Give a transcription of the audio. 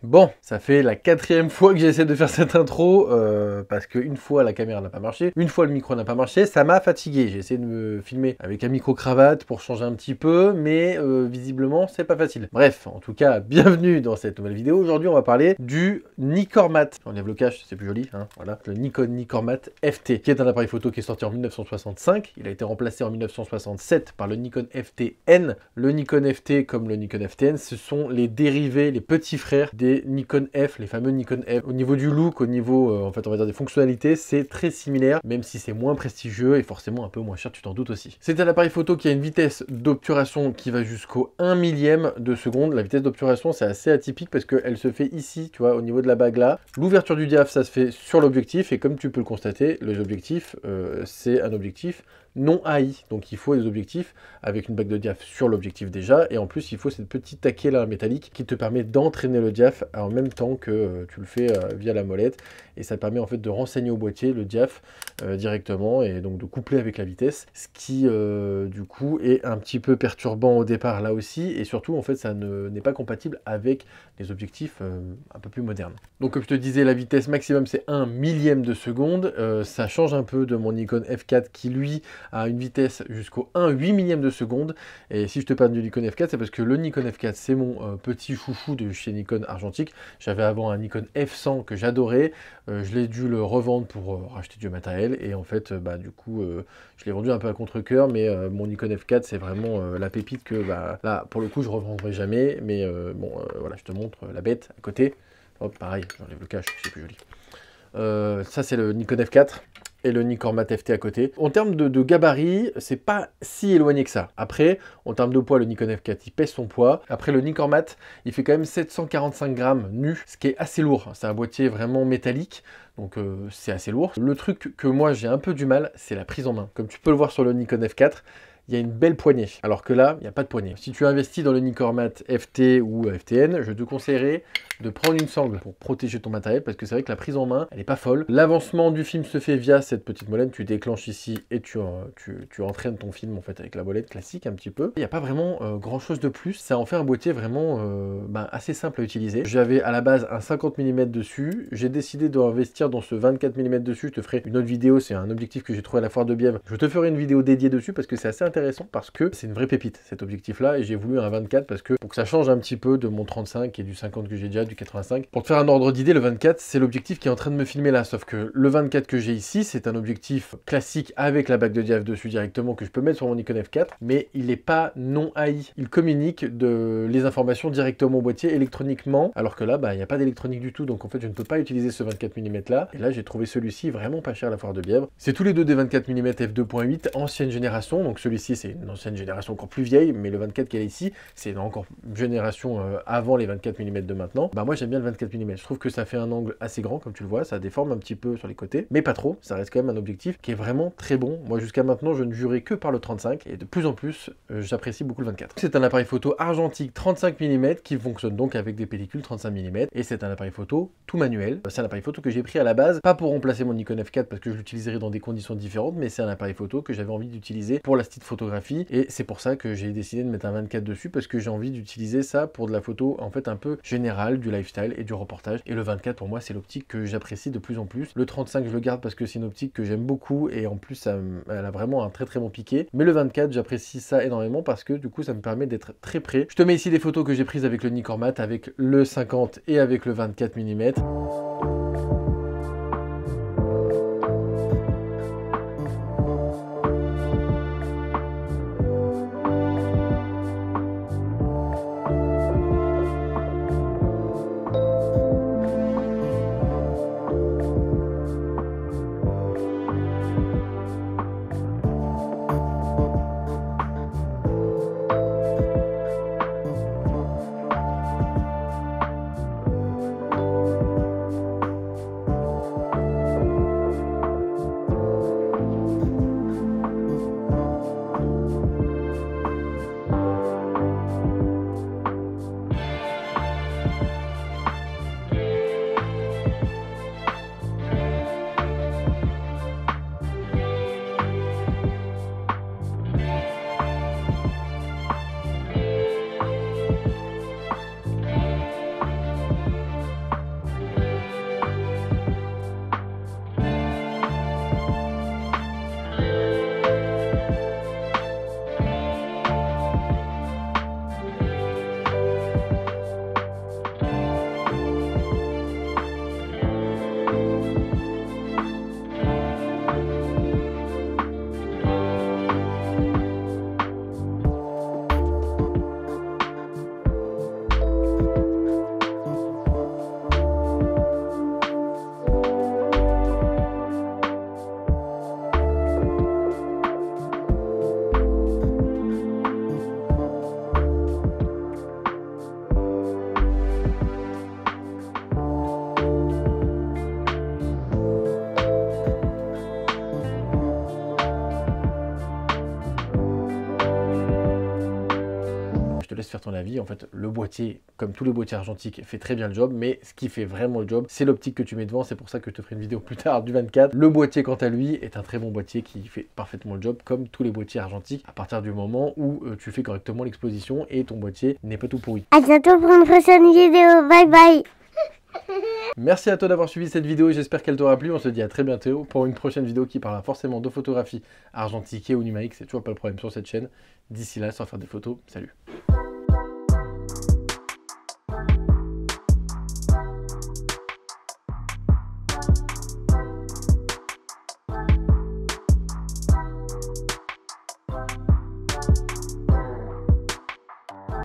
Bon, ça fait la 4e fois que j'essaie de faire cette intro, parce qu'une fois la caméra n'a pas marché, une fois le micro n'a pas marché, ça m'a fatigué. J'ai essayé de me filmer avec un micro-cravate pour changer un petit peu, mais visiblement c'est pas facile. Bref, en tout cas, bienvenue dans cette nouvelle vidéo. Aujourd'hui on va parler du Nikormat. J'enlève le cache, c'est plus joli, hein, voilà. Le Nikon Nikormat FT, qui est un appareil photo qui est sorti en 1965. Il a été remplacé en 1967 par le Nikon FT-N. Le Nikon FT comme le Nikon FT-N, ce sont les dérivés, les petits frères des Nikon F, les fameux Nikon F. Au niveau du look, au niveau, en fait, on va dire des fonctionnalités, c'est très similaire, même si c'est moins prestigieux et forcément un peu moins cher, tu t'en doutes aussi. C'est un appareil photo qui a une vitesse d'obturation qui va jusqu'au 1 millième de seconde. La vitesse d'obturation, c'est assez atypique parce qu'elle se fait ici, tu vois, au niveau de la bague là. L'ouverture du diaph, ça se fait sur l'objectif et comme tu peux le constater, les objectifs, c'est un objectif non AI, donc il faut des objectifs avec une bague de diaph sur l'objectif déjà, et en plus il faut cette petite taquet là métallique qui te permet d'entraîner le diaph en même temps que tu le fais via la molette, et ça permet en fait de renseigner au boîtier le diaph directement, et donc de coupler avec la vitesse, ce qui du coup est un petit peu perturbant au départ là aussi, et surtout en fait ça n'est pas compatible avec les objectifs un peu plus modernes. Donc comme je te disais, la vitesse maximum c'est 1 millième de seconde, ça change un peu de mon Nikon F4 qui lui à une vitesse jusqu'au 1/8 millième de seconde. Et si je te parle du Nikon F4, c'est parce que le Nikon F4, c'est mon petit chouchou de chez Nikon argentique. J'avais avant un Nikon F100 que j'adorais. Je l'ai dû le revendre pour racheter du matériel. Et en fait, du coup, je l'ai vendu un peu à contre-cœur. Mais mon Nikon F4, c'est vraiment la pépite que, là, pour le coup, je ne revendrai jamais. Mais bon, voilà, je te montre la bête à côté. Hop, pareil, j'enlève le cache, c'est plus joli. Ça, c'est le Nikon F4. Et le Nikormat FT à côté. En termes de gabarit, c'est pas si éloigné que ça. Après, en termes de poids, le Nikon F4, il pèse son poids. Après, le Nikormat, il fait quand même 745 grammes nu, ce qui est assez lourd. C'est un boîtier vraiment métallique, donc c'est assez lourd. Le truc que moi, j'ai un peu du mal, c'est la prise en main. Comme tu peux le voir sur le Nikon F4, il y a une belle poignée, alors que là, il n'y a pas de poignée. Si tu investis dans le Nikormat FT ou FTN, je te conseillerais de prendre une sangle pour protéger ton matériel, parce que c'est vrai que la prise en main, elle n'est pas folle. L'avancement du film se fait via cette petite molette, tu déclenches ici et tu entraînes ton film en fait avec la molette classique un petit peu. Il n'y a pas vraiment grand chose de plus, ça en fait un boîtier vraiment assez simple à utiliser. J'avais à la base un 50 mm dessus, j'ai décidé d'investir dans ce 24 mm dessus, je te ferai une autre vidéo, c'est un objectif que j'ai trouvé à la foire de Bièvre. Je te ferai une vidéo dédiée dessus parce que c'est assez intéressant, parce que c'est une vraie pépite cet objectif là, et j'ai voulu un 24 parce que pour que ça change un petit peu de mon 35 et du 50 que j'ai déjà, du 85. Pour te faire un ordre d'idée, le 24 c'est l'objectif qui est en train de me filmer là, sauf que le 24 que j'ai ici c'est un objectif classique avec la bague de diaph dessus directement que je peux mettre sur mon Nikon F4, mais il n'est pas non AI, il communique les informations directement au boîtier électroniquement, alors que là il n'y a pas d'électronique du tout, donc en fait je ne peux pas utiliser ce 24 mm là, et là j'ai trouvé celui-ci vraiment pas cher à la foire de Bièvre. C'est tous les deux des 24 mm f2.8 ancienne génération, donc celui-ci c'est une ancienne génération encore plus vieille, mais le 24 qu'elle est ici c'est encore une génération avant les 24 mm de maintenant. Moi j'aime bien le 24 mm, je trouve que ça fait un angle assez grand comme tu le vois, ça déforme un petit peu sur les côtés, mais pas trop, ça reste quand même un objectif qui est vraiment très bon. Moi jusqu'à maintenant je ne jurais que par le 35 et de plus en plus j'apprécie beaucoup le 24. C'est un appareil photo argentique 35 mm qui fonctionne donc avec des pellicules 35 mm et c'est un appareil photo tout manuel. C'est un appareil photo que j'ai pris à la base, pas pour remplacer mon Nikon F4 parce que je l'utiliserai dans des conditions différentes, mais c'est un appareil photo que j'avais envie d'utiliser pour la petite photographie, et c'est pour ça que j'ai décidé de mettre un 24 dessus, parce que j'ai envie d'utiliser ça pour de la photo en fait un peu générale, du lifestyle et du reportage, et le 24 pour moi c'est l'optique que j'apprécie de plus en plus. Le 35 je le garde parce que c'est une optique que j'aime beaucoup et en plus elle a vraiment un très très bon piqué, mais le 24 j'apprécie ça énormément parce que du coup ça me permet d'être très près. Je te mets ici des photos que j'ai prises avec le Nikormat, avec le 50 et avec le 24 mm. faire ton avis. En fait, le boîtier, comme tous les boîtiers argentiques, fait très bien le job, mais ce qui fait vraiment le job, c'est l'optique que tu mets devant. C'est pour ça que je te ferai une vidéo plus tard du 24. Le boîtier, quant à lui, est un très bon boîtier qui fait parfaitement le job, comme tous les boîtiers argentiques, à partir du moment où tu fais correctement l'exposition et ton boîtier n'est pas tout pourri. À bientôt pour une prochaine vidéo. Bye bye. Merci à toi d'avoir suivi cette vidéo, j'espère qu'elle t'aura plu. On se dit à très bientôt pour une prochaine vidéo qui parlera forcément de photographie argentique et ou numérique. C'est toujours pas le problème sur cette chaîne. D'ici là, sans faire des photos, salut.